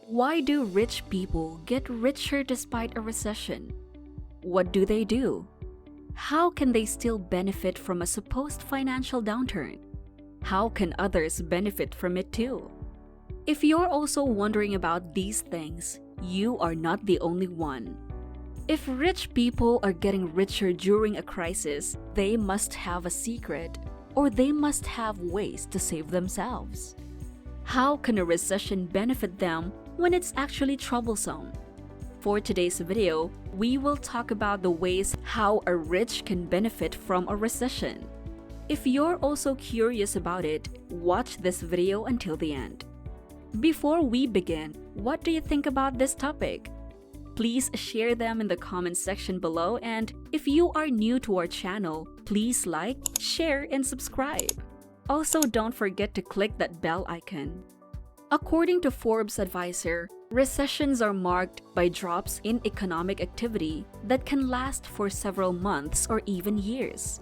Why do rich people get richer despite a recession? What do they do? How can they still benefit from a supposed financial downturn? How can others benefit from it too? If you're also wondering about these things, you are not the only one. If rich people are getting richer during a crisis, they must have a secret, or they must have ways to save themselves. How can a recession benefit them when it's actually troublesome? For today's video, we will talk about the ways how a rich can benefit from a recession. If you're also curious about it, watch this video until the end. Before we begin, what do you think about this topic? Please share them in the comments section below, and if you are new to our channel, please like, share, and subscribe. Also, don't forget to click that bell icon. According to Forbes Advisor, recessions are marked by drops in economic activity that can last for several months or even years.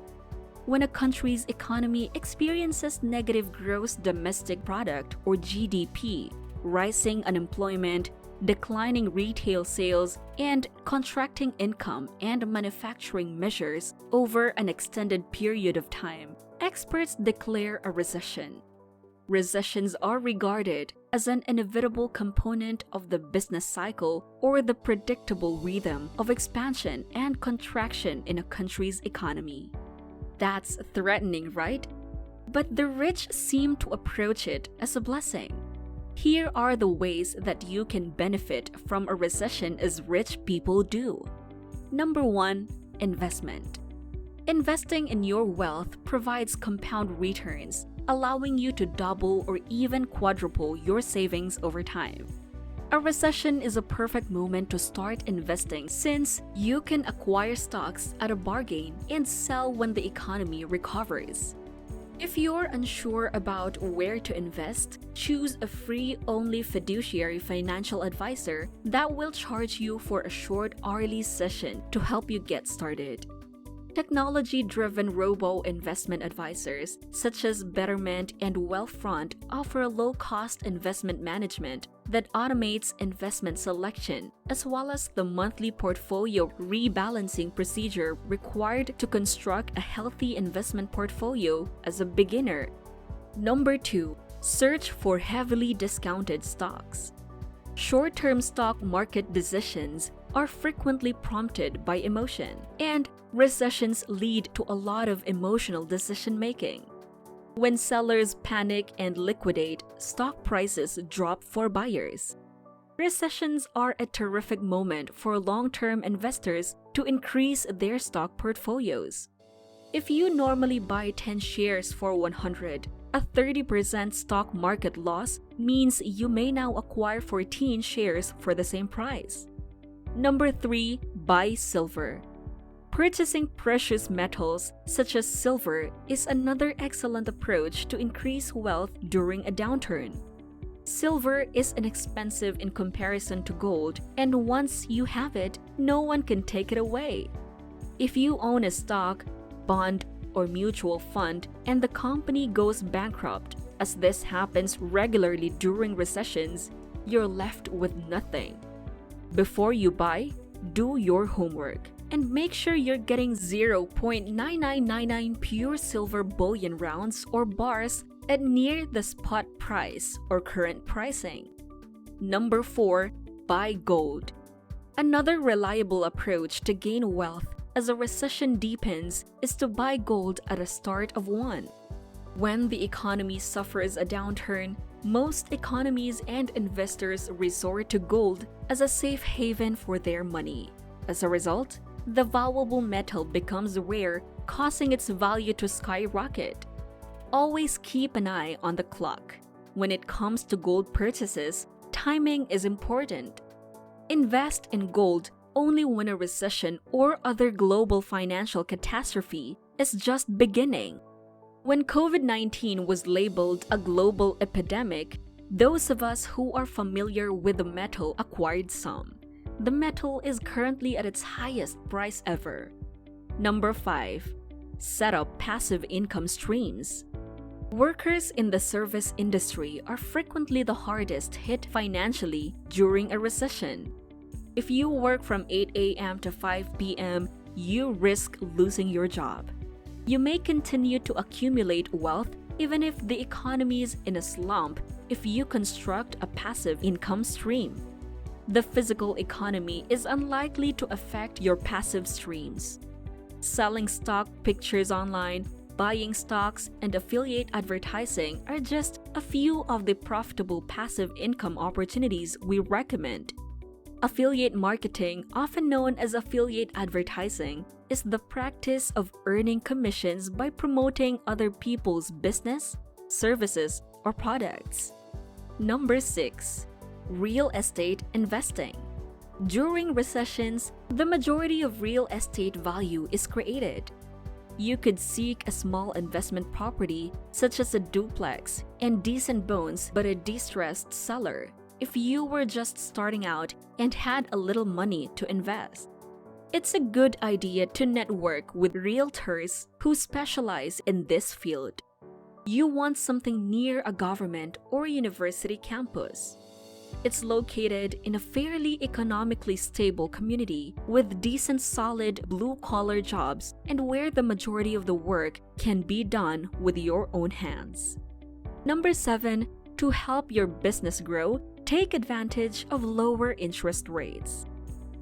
When a country's economy experiences negative gross domestic product or GDP, rising unemployment, declining retail sales, and contracting income and manufacturing measures over an extended period of time, experts declare a recession. Recessions are regarded as an inevitable component of the business cycle or the predictable rhythm of expansion and contraction in a country's economy. That's threatening, right? But the rich seem to approach it as a blessing. Here are the ways that you can benefit from a recession as rich people do. Number 1, investment. Investing in your wealth provides compound returns, allowing you to double or even quadruple your savings over time. A recession is a perfect moment to start investing since you can acquire stocks at a bargain and sell when the economy recovers. If you're unsure about where to invest, choose a free-only fiduciary financial advisor that will charge you for a short hourly session to help you get started. Technology-driven robo-investment advisors such as Betterment and Wealthfront offer low-cost investment management that automates investment selection, as well as the monthly portfolio rebalancing procedure required to construct a healthy investment portfolio as a beginner. Number 2, search for heavily discounted stocks. Short-term stock market decisions are frequently prompted by emotion, and recessions lead to a lot of emotional decision-making. When sellers panic and liquidate, stock prices drop for buyers. Recessions are a terrific moment for long-term investors to increase their stock portfolios. If you normally buy 10 shares for 100, a 30% stock market loss means you may now acquire 14 shares for the same price. Number 3, buy silver. Purchasing precious metals such as silver is another excellent approach to increase wealth during a downturn. Silver is inexpensive in comparison to gold, and once you have it, no one can take it away. If you own a stock, bond, or mutual fund and the company goes bankrupt, as this happens regularly during recessions, you're left with nothing. Before you buy, do your homework and make sure you're getting 0.9999 pure silver bullion rounds or bars at near the spot price or current pricing. Number 4, buy gold. Another reliable approach to gain wealth as a recession deepens is to buy gold at the start of one. When the economy suffers a downturn, most economies and investors resort to gold as a safe haven for their money. As a result, the valuable metal becomes rare, causing its value to skyrocket. Always keep an eye on the clock. When it comes to gold purchases, timing is important. Invest in gold only when a recession or other global financial catastrophe is just beginning. When COVID-19 was labeled a global epidemic, those of us who are familiar with the metal acquired some. The metal is currently at its highest price ever. Number 5, set up passive income streams. Workers in the service industry are frequently the hardest hit financially during a recession. If you work from 8 a.m. to 5 p.m., you risk losing your job. You may continue to accumulate wealth even if the economy is in a slump if you construct a passive income stream. The physical economy is unlikely to affect your passive streams. Selling stock pictures online, buying stocks, and affiliate advertising are just a few of the profitable passive income opportunities we recommend. Affiliate marketing, often known as affiliate advertising, is the practice of earning commissions by promoting other people's business, services, or products. Number 6. Real estate investing. During recessions, the majority of real estate value is created. You could seek a small investment property, such as a duplex, and decent bones but a distressed seller, if you were just starting out and had a little money to invest. It's a good idea to network with realtors who specialize in this field. You want something near a government or university campus. It's located in a fairly economically stable community with decent solid blue-collar jobs and where the majority of the work can be done with your own hands. Number 7. To help your business grow, take advantage of lower interest rates.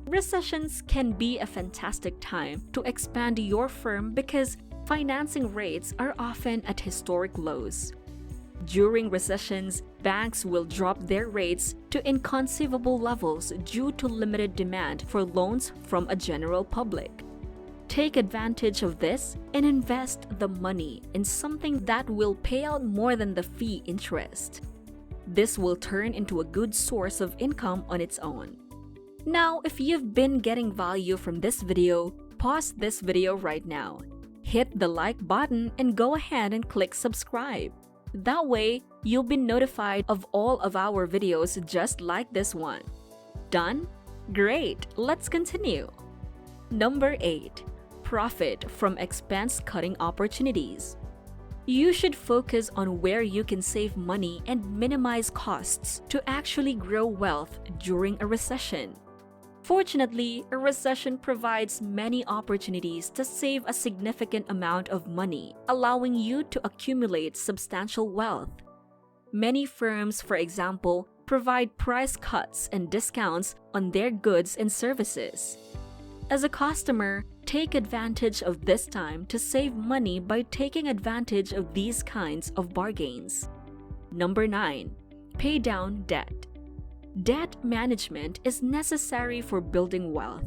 Recessions can be a fantastic time to expand your firm because financing rates are often at historic lows. During recessions, banks will drop their rates to inconceivable levels due to limited demand for loans from a general public. Take advantage of this and invest the money in something that will pay out more than the fee interest. This will turn into a good source of income on its own. Now, if you've been getting value from this video, pause this video right now. Hit the like button and go ahead and click subscribe. That way, you'll be notified of all of our videos just like this one. Done? Great! Let's continue. Number 8. Profit from expense-cutting opportunities. You should focus on where you can save money and minimize costs to actually grow wealth during a recession. Fortunately, a recession provides many opportunities to save a significant amount of money, allowing you to accumulate substantial wealth. Many firms, for example, provide price cuts and discounts on their goods and services. As a customer, take advantage of this time to save money by taking advantage of these kinds of bargains. Number 9. Pay down debt. Debt management is necessary for building wealth.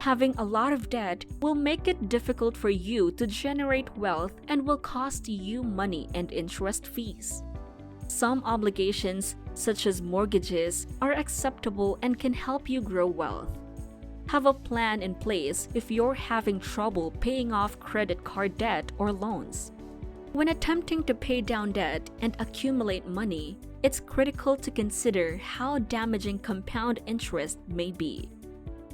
Having a lot of debt will make it difficult for you to generate wealth and will cost you money and interest fees. Some obligations, such as mortgages, are acceptable and can help you grow wealth. Have a plan in place if you're having trouble paying off credit card debt or loans. When attempting to pay down debt and accumulate money, it's critical to consider how damaging compound interest may be.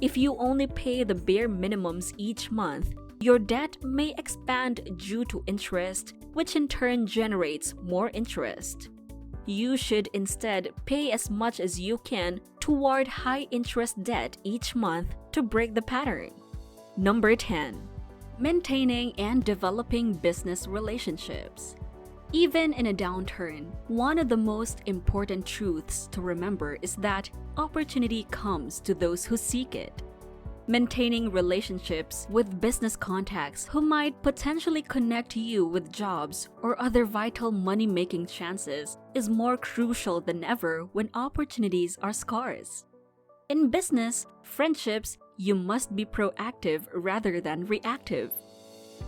If you only pay the bare minimums each month, your debt may expand due to interest, which in turn generates more interest. You should instead pay as much as you can toward high-interest debt each month to break the pattern. Number 10. Maintaining and developing business relationships. Even in a downturn, one of the most important truths to remember is that opportunity comes to those who seek it. Maintaining relationships with business contacts who might potentially connect you with jobs or other vital money-making chances is more crucial than ever when opportunities are scarce. In business, friendships, you must be proactive rather than reactive.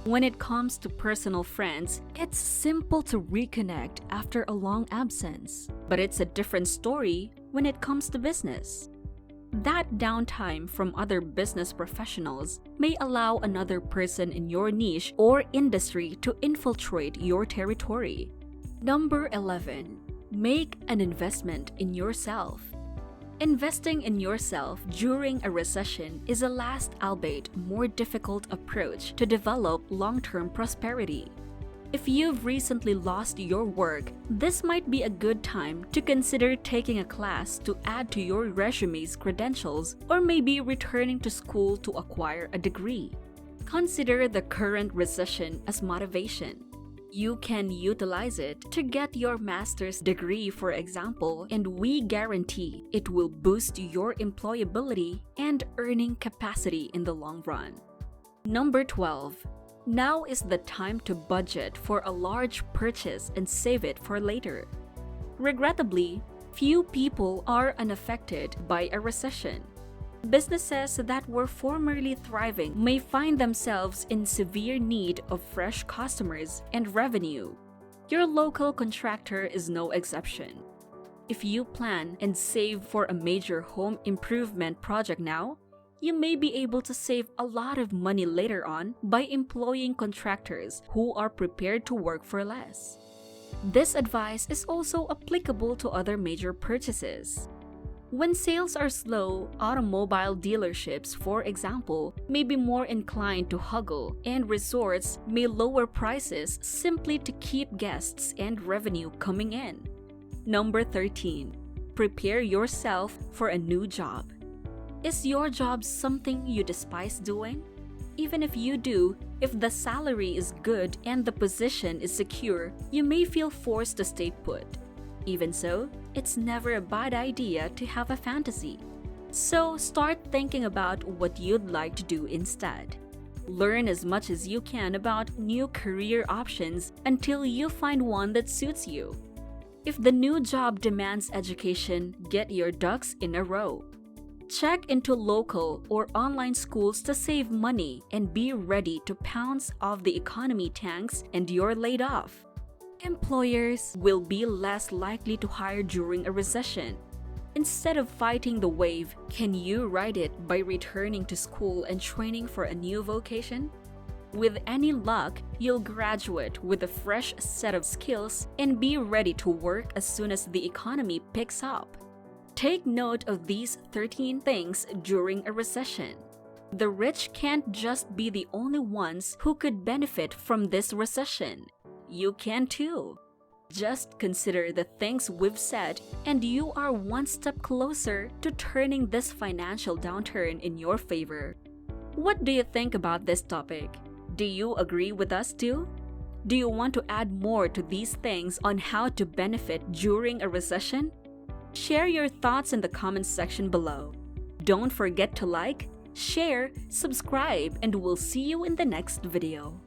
When it comes to personal friends, it's simple to reconnect after a long absence, but it's a different story when it comes to business. That downtime from other business professionals may allow another person in your niche or industry to infiltrate your territory. Number 11. Make an investment in yourself. Investing in yourself during a recession is a last albeit more difficult approach to develop long-term prosperity. If you've recently lost your work, this might be a good time to consider taking a class to add to your resume's credentials, or maybe returning to school to acquire a degree. Consider the current recession as motivation. You can utilize it to get your master's degree, for example, and we guarantee it will boost your employability and earning capacity in the long run. Number 12. Now is the time to budget for a large purchase and save it for later. Regrettably, few people are unaffected by a recession. Businesses that were formerly thriving may find themselves in severe need of fresh customers and revenue. Your local contractor is no exception. If you plan and save for a major home improvement project now, you may be able to save a lot of money later on by employing contractors who are prepared to work for less. This advice is also applicable to other major purchases. When sales are slow, automobile dealerships, for example, may be more inclined to haggle, and resorts may lower prices simply to keep guests and revenue coming in. Number 13. Prepare yourself for a new job. Is your job something you despise doing? Even if you do, if the salary is good and the position is secure, you may feel forced to stay put. Even so, it's never a bad idea to have a fantasy. So start thinking about what you'd like to do instead. Learn as much as you can about new career options until you find one that suits you. If the new job demands education, get your ducks in a row. Check into local or online schools to save money and be ready to pounce off the economy tanks and you're laid off. Employers will be less likely to hire during a recession. Instead of fighting the wave, can you ride it by returning to school and training for a new vocation? With any luck, you'll graduate with a fresh set of skills and be ready to work as soon as the economy picks up. Take note of these 13 things during a recession. The rich can't just be the only ones who could benefit from this recession. You can too. Just consider the things we've said, and you are one step closer to turning this financial downturn in your favor. What do you think about this topic? Do you agree with us too? Do you want to add more to these things on how to benefit during a recession? Share your thoughts in the comments section below. Don't forget to like, share, subscribe, and we'll see you in the next video.